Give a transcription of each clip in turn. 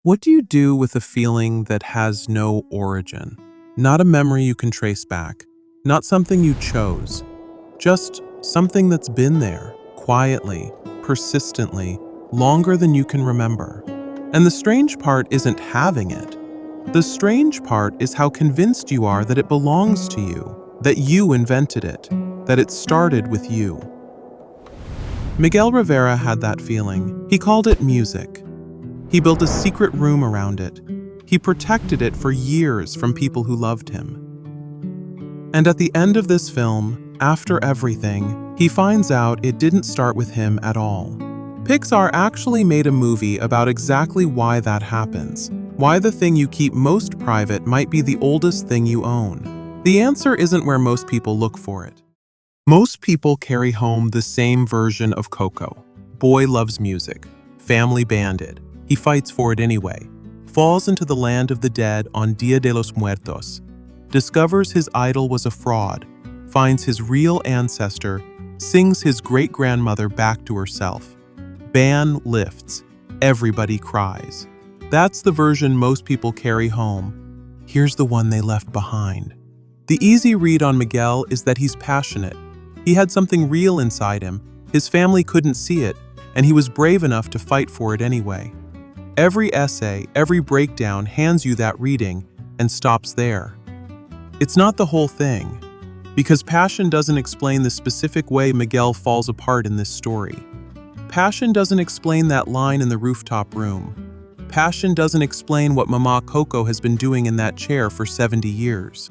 What do you do with a feeling that has no origin? Not a memory you can trace back, not something you chose, just something that's been there, quietly, persistently, longer than you can remember. And the strange part isn't having it. The strange part is how convinced you are that it belongs to you, that you invented it, that it started with you. Miguel Rivera had that feeling. He called it music. He built a secret room around it. He protected it for years from people who loved him. And at the end of this film, after everything, he finds out it didn't start with him at all. Pixar actually made a movie about exactly why that happens, why the thing you keep most private might be the oldest thing you own. The answer isn't where most people look for it. Most people carry home the same version of Coco. Boy loves music, family banded. He fights for it anyway, falls into the land of the dead on Dia de los Muertos, discovers his idol was a fraud, finds his real ancestor, sings his great-grandmother back to herself. Ban lifts. Everybody cries. That's the version most people carry home. Here's the one they left behind. The easy read on Miguel is that he's passionate. He had something real inside him. His family couldn't see it, and he was brave enough to fight for it anyway. Every essay, every breakdown hands you that reading and stops there. It's not the whole thing, because passion doesn't explain the specific way Miguel falls apart in this story. Passion doesn't explain that line in the rooftop room. Passion doesn't explain what Mama Coco has been doing in that chair for 70 years.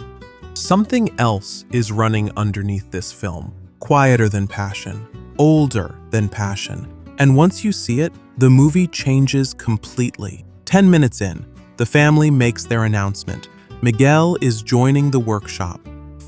Something else is running underneath this film, quieter than passion, older than passion. And once you see it, the movie changes completely. 10 minutes in, the family makes their announcement. Miguel is joining the workshop,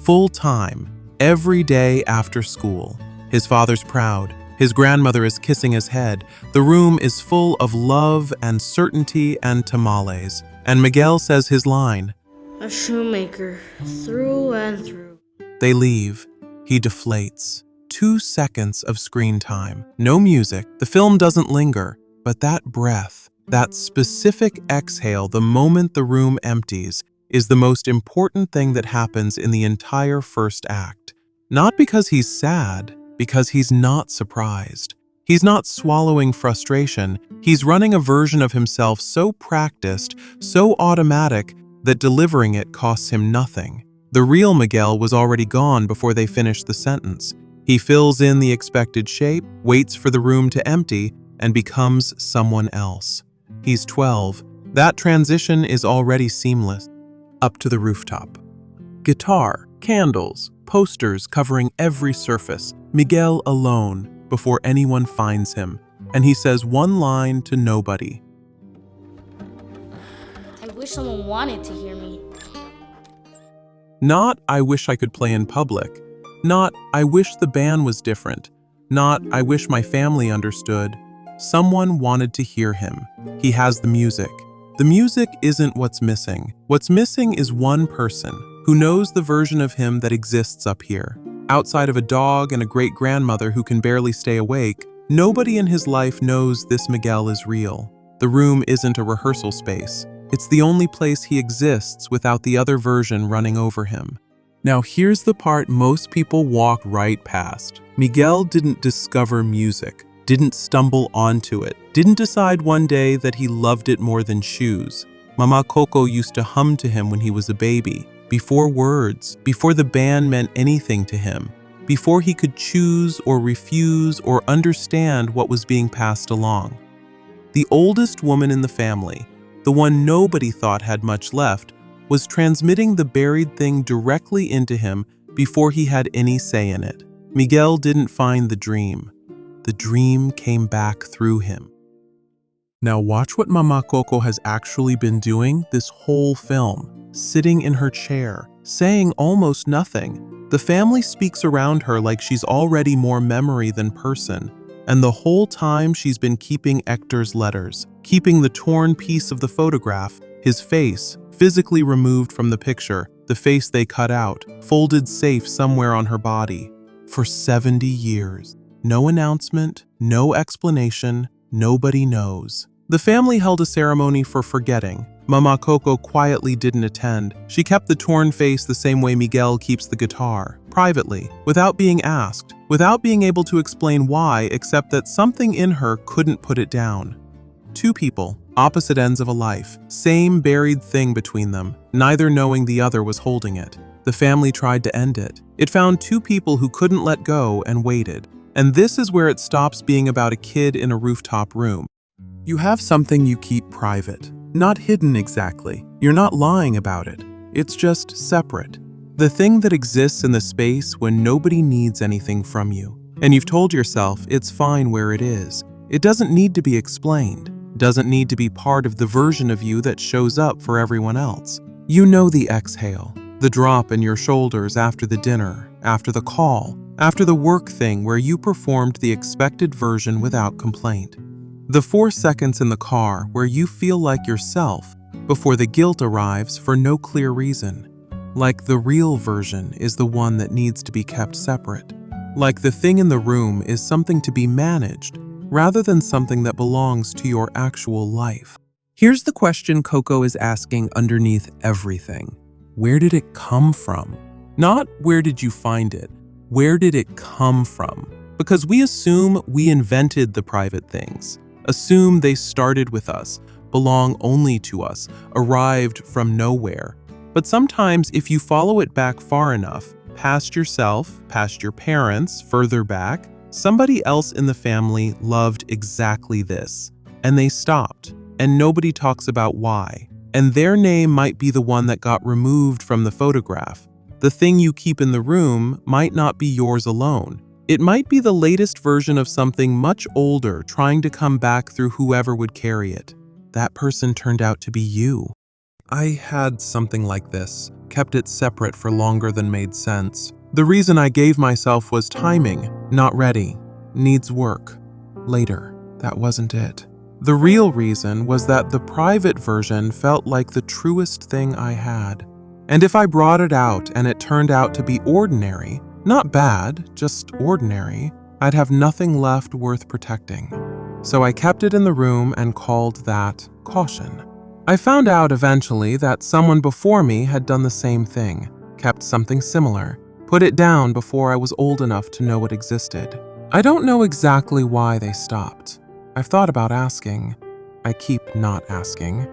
full-time, every day after school. His father's proud. His grandmother is kissing his head. The room is full of love and certainty and tamales. And Miguel says his line, "A shoemaker, through and through." They leave. He deflates. 2 seconds of screen time. No music. The film doesn't linger. But that breath, that specific exhale the moment the room empties, is the most important thing that happens in the entire first act. Not because he's sad, because he's not surprised. He's not swallowing frustration. He's running a version of himself so practiced, so automatic, that delivering it costs him nothing. The real Miguel was already gone before they finished the sentence. He fills in the expected shape, waits for the room to empty, and becomes someone else. He's 12. That transition is already seamless. Up to the rooftop. Guitar, candles, posters covering every surface. Miguel alone before anyone finds him. And he says one line to nobody. I wish someone wanted to hear me. Not, I wish I could play in public. Not, I wish the band was different. Not, I wish my family understood. Someone wanted to hear him. He has the music. The music isn't what's missing. What's missing is one person who knows the version of him that exists up here. Outside of a dog and a great-grandmother who can barely stay awake, nobody in his life knows this Miguel is real. The room isn't a rehearsal space. It's the only place he exists without the other version running over him. Now here's the part most people walk right past. Miguel didn't discover music, didn't stumble onto it, didn't decide one day that he loved it more than shoes. Mama Coco used to hum to him when he was a baby, before words, before the band meant anything to him, before he could choose or refuse or understand what was being passed along. The oldest woman in the family, the one nobody thought had much left, was transmitting the buried thing directly into him before he had any say in it. Miguel didn't find the dream. The dream came back through him. Now watch what Mama Coco has actually been doing this whole film, sitting in her chair, saying almost nothing. The family speaks around her like she's already more memory than person, and the whole time she's been keeping Hector's letters, keeping the torn piece of the photograph, his face, physically removed from the picture, the face they cut out, folded safe somewhere on her body, for 70 years. No announcement, no explanation, nobody knows. The family held a ceremony for forgetting. Mama Coco quietly didn't attend. She kept the torn face the same way Miguel keeps the guitar, privately, without being asked, without being able to explain why except that something in her couldn't put it down. Two people, opposite ends of a life, same buried thing between them, neither knowing the other was holding it. The family tried to end it. It found two people who couldn't let go and waited. And this is where it stops being about a kid in a rooftop room. You have something you keep private. Not hidden exactly. You're not lying about it. It's just separate. The thing that exists in the space when nobody needs anything from you. And you've told yourself it's fine where it is. It doesn't need to be explained. Doesn't need to be part of the version of you that shows up for everyone else. You know the exhale, the drop in your shoulders after the dinner, after the call, after the work thing where you performed the expected version without complaint. The 4 seconds in the car where you feel like yourself before the guilt arrives for no clear reason. Like the real version is the one that needs to be kept separate. Like the thing in the room is something to be managed rather than something that belongs to your actual life. Here's the question Coco is asking underneath everything. Where did it come from? Not where did you find it? Where did it come from? Because we assume we invented the private things. Assume they started with us, belong only to us, arrived from nowhere. But sometimes if you follow it back far enough, past yourself, past your parents, further back, somebody else in the family loved exactly this. And they stopped. And nobody talks about why. And their name might be the one that got removed from the photograph. The thing you keep in the room might not be yours alone. It might be the latest version of something much older trying to come back through whoever would carry it. That person turned out to be you. I had something like this, kept it separate for longer than made sense. The reason I gave myself was timing, not ready, needs work. Later, that wasn't it. The real reason was that the private version felt like the truest thing I had. And if I brought it out and it turned out to be ordinary, not bad, just ordinary, I'd have nothing left worth protecting. So I kept it in the room and called that caution. I found out eventually that someone before me had done the same thing, kept something similar, put it down before I was old enough to know it existed. I don't know exactly why they stopped. I've thought about asking. I keep not asking.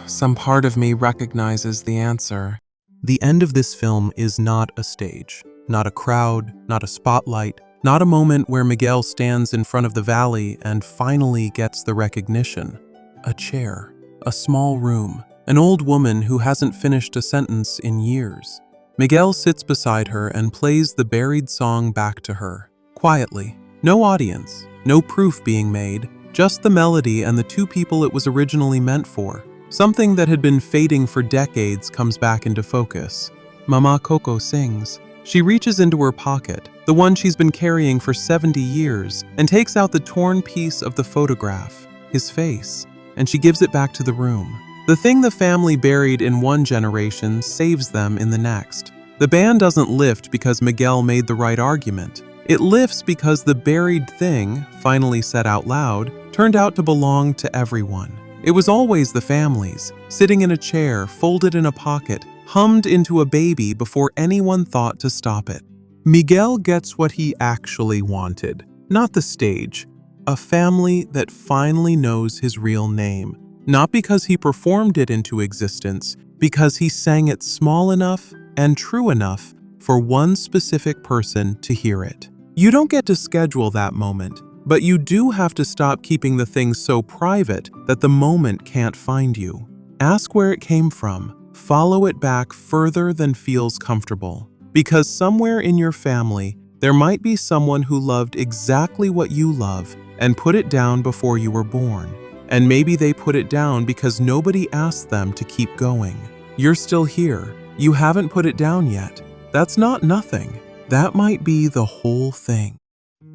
Some part of me recognizes the answer. The end of this film is not a stage. Not a crowd, not a spotlight, not a moment where Miguel stands in front of the valley and finally gets the recognition. A chair, a small room, an old woman who hasn't finished a sentence in years. Miguel sits beside her and plays the buried song back to her, quietly. No audience, no proof being made, just the melody and the two people it was originally meant for. Something that had been fading for decades comes back into focus. Mama Coco sings. She reaches into her pocket, the one she's been carrying for 70 years, and takes out the torn piece of the photograph, his face, and she gives it back to the room. The thing the family buried in one generation saves them in the next. The band doesn't lift because Miguel made the right argument. It lifts because the buried thing, finally said out loud, turned out to belong to everyone. It was always the family's, sitting in a chair, folded in a pocket, hummed into a baby before anyone thought to stop it. Miguel gets what he actually wanted, not the stage. A family that finally knows his real name, not because he performed it into existence, because he sang it small enough and true enough for one specific person to hear it. You don't get to schedule that moment, but you do have to stop keeping the thing so private that the moment can't find you. Ask where it came from. Follow it back further than feels comfortable. Because somewhere in your family, there might be someone who loved exactly what you love and put it down before you were born. And maybe they put it down because nobody asked them to keep going. You're still here. You haven't put it down yet. That's not nothing. That might be the whole thing.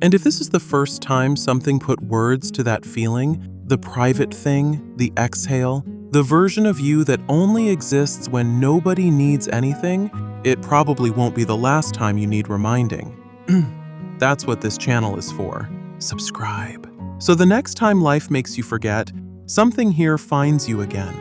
And if this is the first time something put words to that feeling, the private thing, the exhale, the version of you that only exists when nobody needs anything, it probably won't be the last time you need reminding. That's what this channel is for. Subscribe. So the next time life makes you forget, Something here finds you again,